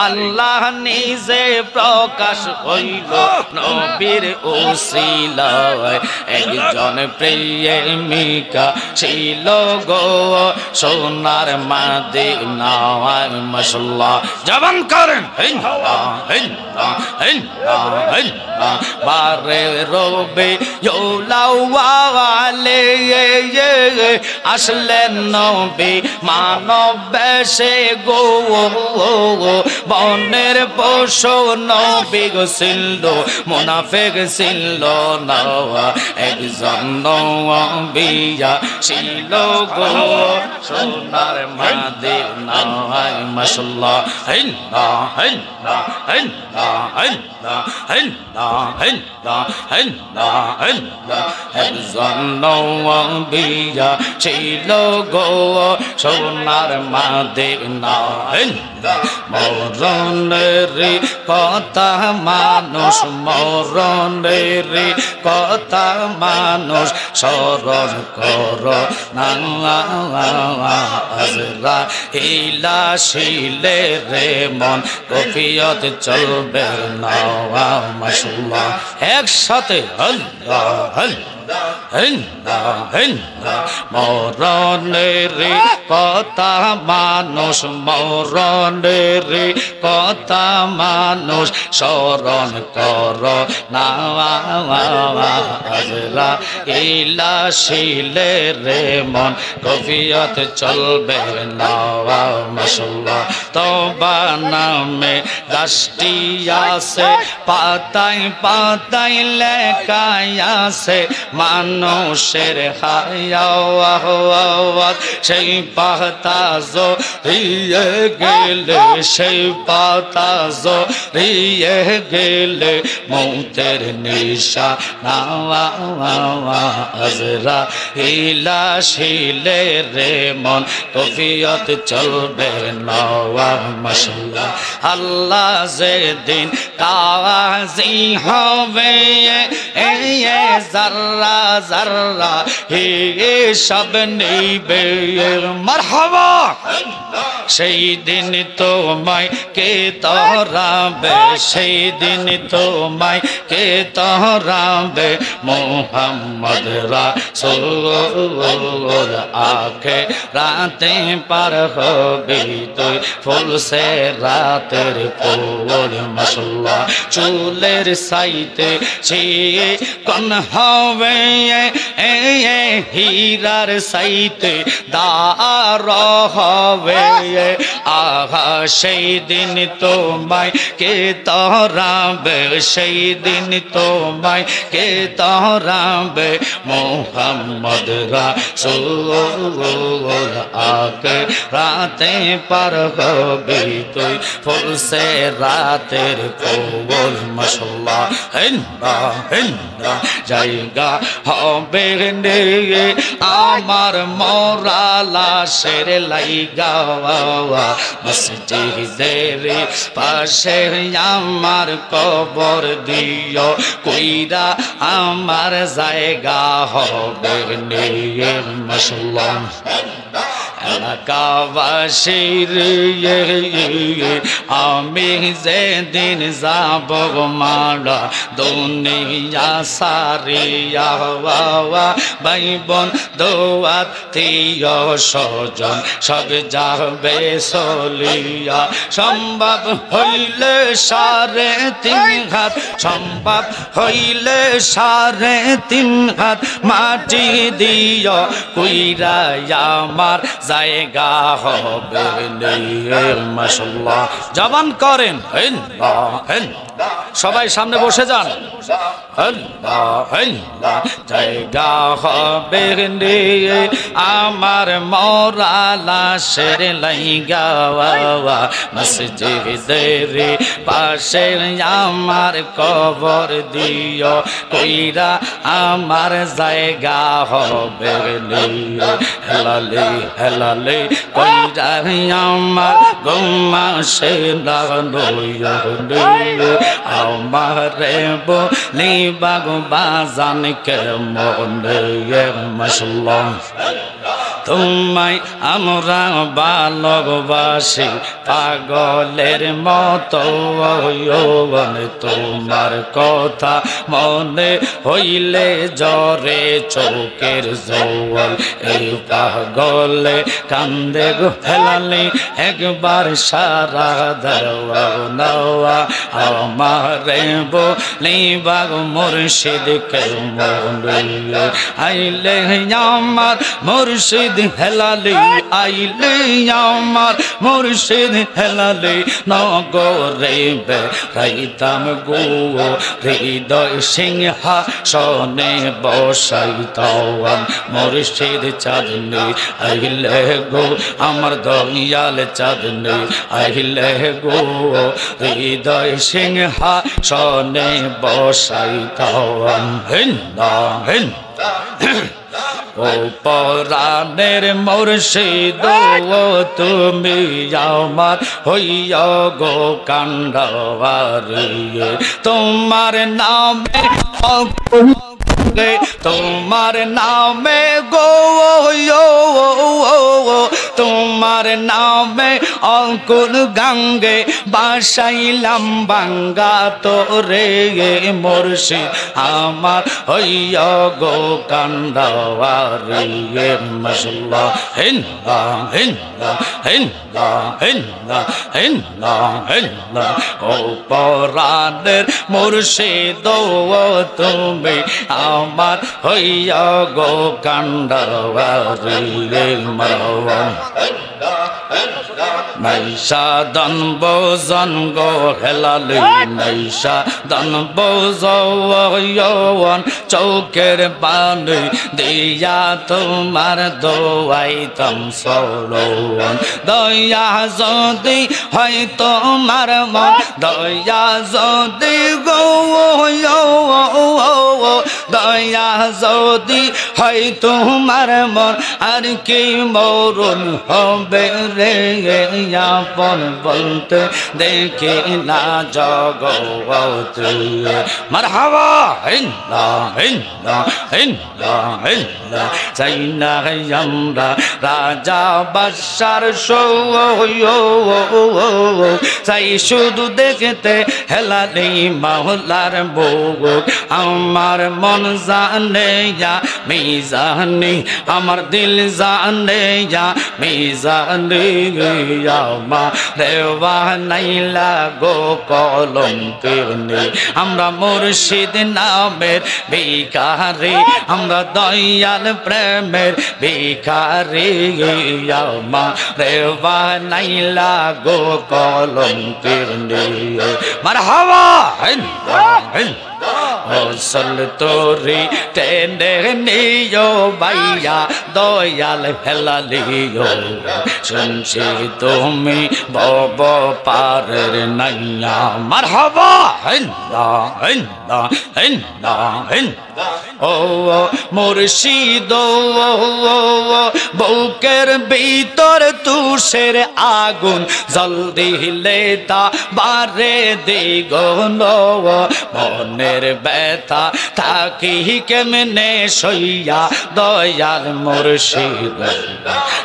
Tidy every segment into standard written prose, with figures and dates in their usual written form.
আল্লাহ নিজে প্রকাশ হইল নবীর উসিলায় একজন প্রেমিকা ছিল গো সোনার মদিনায় মাশাআল্লাহ জবান করেন বারে রবে ইউলাওয়ালে আসলেন নবী মানব বেশে গো বনের পশু নবী গো ছিল মুনাফিক ছিল না একজন নবিয়া ছিল গো সোনার মদিনায় মাশাআল্লাহ হিন্দা হিন্দা হিন্দা হিন্দা হিন্দা হিন্দা হিন্দা হিন্দা একজন নবিয়া ছিল গো সোনার মদিনায় মরণের কথা মানুষ মরণের কথা মানুষ স্মরণ কর না আজরাইলা শিলে রে মন কফিয়ত চলবে না মাশাআল্লাহ একসাথে আল্লাহ মরণের কথা মানুষ মরণের কথা মানুষ স্মরণ কর না আজরাইলা শিলে রে মন কফিয়ত চলবে না মাশাআল্লাহ তওবা নামে 10টি আছে পাতায় পাতায় লেখা আছে মানুষের হায়াওয়াত সেই পাতা জড়িয়ে গেলে সেই পাতা জড়িয়ে গেলে মৌতের নিশানা আজরাইলা শিলে রে মন কফিয়ত চলবে না মাশাআল্লাহ আল্লাহ যেদিন কাজী হবে জাররা জাররা হিসাব নেবে মারহাবা সেই দিন তোমায় কে তরাবে সেই দিন তোমায় কে তরাবে মুহাম্মদ রাসূল আখে রাতে পার হবি তুই ফুল সে রাতের ফুল মাশাআল্লাহ চুলের সাইতে ছিয়ে কোন হবে হীরার সাইতে দার হবে আহা সেই দিন তোমায় কে তরাবে সেই দিন তোমায় কে তরাবে মুহাম্মদ রাসূল আকে রাতে পার হবি তুই ফুল সে রাতের ফুল মাশাআল্লাহ হিন্দা হিন্দা জায়গা হবে রে আমার মরা লাশের লাইগা মসজিদের পাশে আমার কবর দিও কইরা আমার জায়গা হবে রে মাশাআল্লাহ এলাকাবাসীর আমি যেদিন যাব মালা দুনিয়া সারিয়া ভাই বোন দোয়াতীয় স্বজন সব যাবে চলিয়া সম্ভব হইলে 3.5 হাত সম্ভব হইলে 3.5 হাত মাটি দিও কইরা আমার জায়গা হবে মাশাআল্লাহ জবান করেন সবাই সামনে বসে যান জায়গা হবে আমার মরা লাশের লাইগা মসজিদের পাশে আমার কবর দিও কইরা আমার জায়গা হবে হেলালে হেলালে কইরা আমার গোমা সে লাগানো আমারে বলি বাগো বাজান কেমন মাশাআল্লাহ তোমায় আমরা ভালোবাসি পাগলের মতো তোমার কথা মনে হইলে জ্বরে চোখের জল এই পাগলে কান্দে গো হেলালি একবার সারা দেওয়া নেওয়া আমারে বলিবা গো মুর্শিদ কে মনে আইলে আমার মুর্শিদ হেলালি আইলে আমার মুর্শিদ হেলালি নগরে বেড়াইতাম গো হৃদয় সিংহাসনে বসাইতাম মুর্শিদ চাঁদনি আইলে গো আমার দয়াল চাঁদনি আইলে গো হৃদয় সিংহাসনে বসাইতাম হিন্দা হিন্দা ও পরাণের মুর্শিদ ও তুমি আমার হইয়া গো কান্ডারি তোমার নামে তোমার নামে গো তোমার নামে অঙ্কুর গাঙ্গে বাসাইলাম বাঙ্গা তোরে মুর্শিদ আমার হইয়া গো কান্ডারি মশলা হিন্দা হিন্দা হিন্দা হিন্দা হিন্দা হিন্দা ও পরাণের মুর্শিদ ও তুমি আমার হইয়া গো কান্ডারি মারওয়া নাইসা দন বোজন গো হেলালি নাইসা দন বোজন চৌকের পানি দিয়া তোমার দোয়াইতাম সরোন দয়া যদি হয় তোমার মন দয়া যদি গো দয়া যদি হয় তোমার মন আর কি মরণ হবে রে আপন বলতে দেখি না জগৎ মারহাবা হিন্দা হিন্দা হিন্দা হিন্দা চাই না আমরা রাজা বাদশার চাই শুধু দেখতে হেলালি মাওলার ভোগ আমার মন জানে মিজানি আমার দিল জানে মিজানি রেওয়া নাইলা গো কলঙ্কের নেই আমরা মুর্শিদ নামের ভিখারি আমরা দয়াল প্রেমের ভিখারি রেওয়া নাইলা গো কলঙ্কের নেই মারহাবা হসল তোরি টেনে নিও বাইয়া দয়াল হেলালিও শুনছি তুমি বব পারের নাইয়া মারহাবা হিন্দা হিন্দা হিন্দা হিন্দা ও মুর্শিদ বুকের ভিতর তুষের আগুন জলদি দিলে তা বারে দ্বিগুণ মনের ব্যথা থাকি কেমনে সইয়া দয়াল মুর্শিদ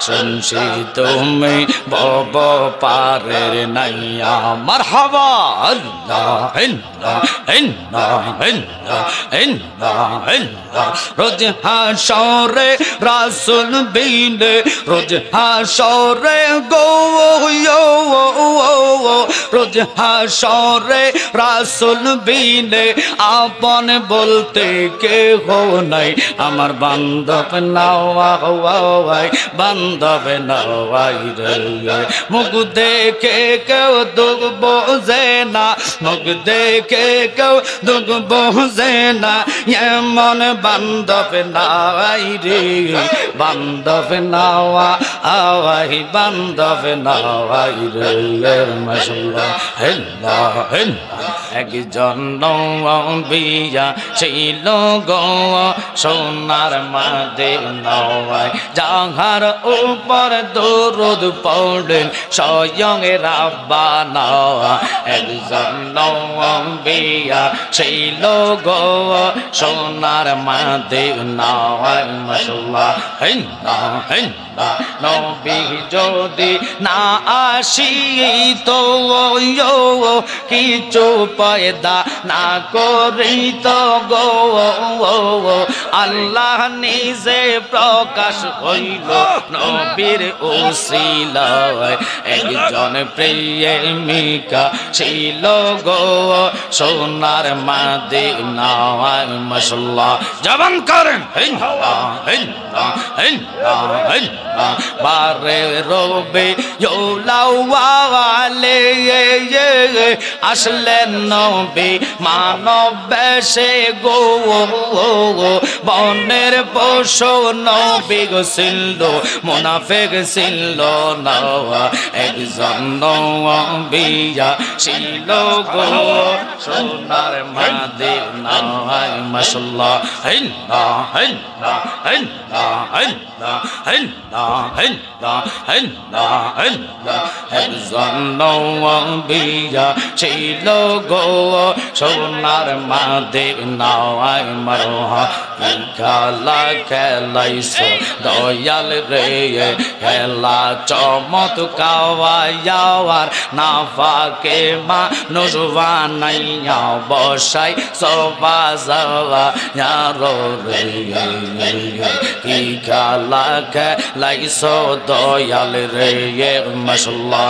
শুনছি তুমি বব পারের নাইয়া মারহাবা আল্লাহ হিন্দা হিন্দা হিন্দা হিন্দা হিন্দা রোজ হাসরে রাসূল বিনে রোজ হাসরে গো রোজ হাসরে রাসূল বিনে আপন বলতে কেহ নাই আমার বান্ধব নাওয়াই বান্ধব নাওয়াই রে মুখ দেখে কেউ দুঃখ বোঝে না মুখ দেখে কেউ দুঃখ বোঝে না এমন বান্ধব নাওয়াই রে বান্ধব নাওয়াই বান্ধব নাওয়াই রে মাশাআল্লাহ হিন্দা হিন্দা একজন নওবিয়া ছিল গো সোনার মদিনা নয় যাহার উপর দরুদ পড়েন স্বয়ং রাব্বানা একজন নবিয়া সেই লোক সোনার মদিনা মাশাআল্লাহ হিন্দা হিন্দা নবী যদি না আসিত কিছু পয়দা না করিত গো আল্লাহ নিজে প্রকাশ হইল নবীর উসিলায় একজন প্রেমিকা ছিল গো সোনার মদিনা মাশাআল্লাহ জবান করেন হিন্দা হিন্দা হিন্দা হিন্দা বারে রবে ইউলাওয়ালে আসলেন নবী মানব বেশে গো বনের পশু নবী গো ছিল মুনাফিক ছিল না একজন নবিয়া ছিল গো সোনার মদিনা মাশাআল্লাহ হিন্দা হিন্দা হিন্দা হিন্দা হিন্দা হিন্দা হিন্দা হিন্দা একজন নবিয়া ছিল গো সোনার মদিনা মারহা খেলা খেলাইছো দয়াল রে খেলা চমৎকার না ফাকে মানুষ বানাইয়া বসাই সবা যাওয়া রে কি খেলা খেলাইছো দয়াল রে মাশাআল্লাহ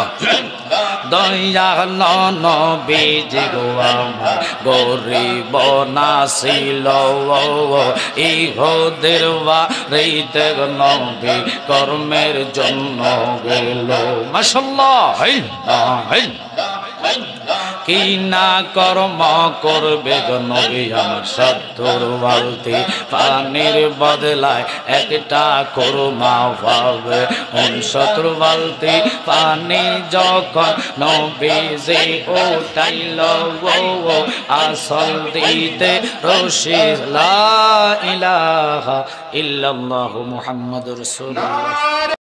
দয়াল নবীজি গো আমার গরিব নাছিল ইহুদের বাড়িতে নবী কর্মের জন্য গেল মাশাআল্লাহ কি না কর্ম করবে গো নবী আমার সত্তর বালতি পানির বদলায় একটা কুরমা পাবে 69 বালতি পানি যখন নবীজি উঠাইল গো আসল দিতে রশি লা ইলাহা ইল্লাল্লাহু মুহাম্মাদুর রাসূলুল্লাহ।